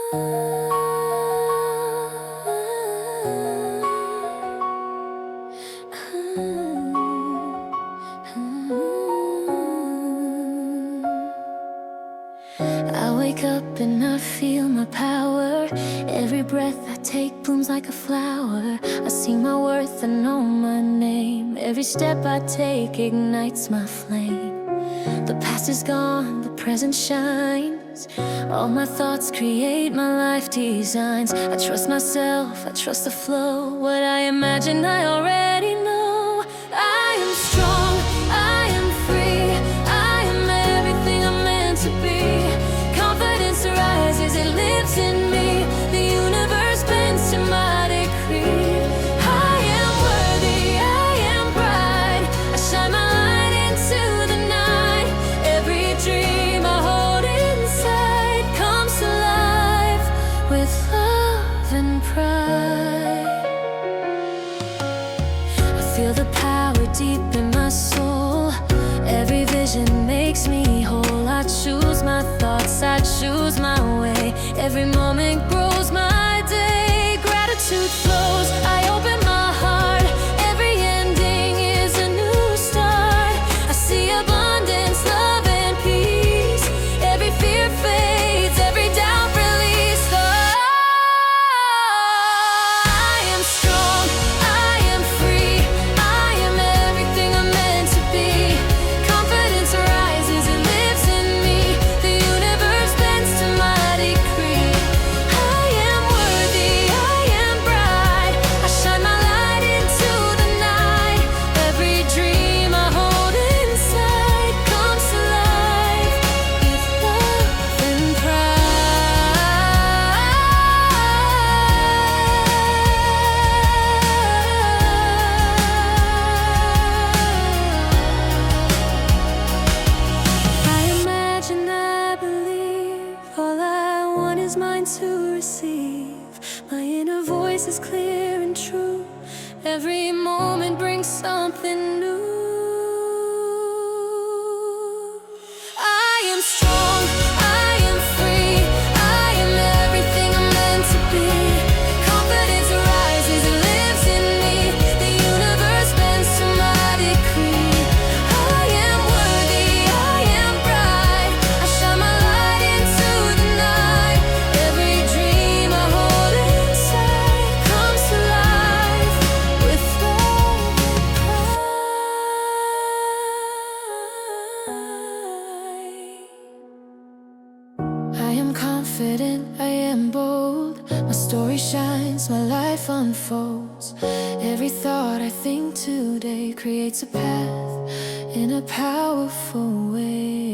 I wake up and I feel my power. Every breath I take blooms like a flower. I see my worth, I know my name. Every step I take ignites my flame. The past is gone, the present shines. All my thoughts create my life designs. I trust myself, I trust the flow. What I imagine I already know. I am strong, I am free, I am everything I'm meant to be. Confidence rises, it lives in me. The universe bends to my decree. I am worthy, I am bright. I shine my light into the night. Every dream I hold inside comes to life with love and pride. I feel the power deep in my soul. Every vision makes me whole. I choose my thoughts, I choose my way. Every moment grows my day. Gratitude flows, I open my heart. Every ending is a new start. I see abundance, love and peace. Every fear fades, every doubt released. I am strong, I am free, I am everything I'm meant to be. Confidence rises, it lives in me. The universe bends to my decree. I am worthy, I am bright. I shine my light into the night. Every dream I hold inside comes to life with love and pride. I imagine, I believe. All I want is mine to receive. My inner voice is clear and true. Every moment brings something new. I am strong, I am free, I am everything I'm meant to be. Confidence rises, it lives in me. The universe bends to my decree. I am worthy, I am bright. I shine my light into the night. Every dream I hold inside comes to life with love and pride. I am confident, I am bold. My story shines, my life unfolds. Every thought I think today creates a path in a powerful way.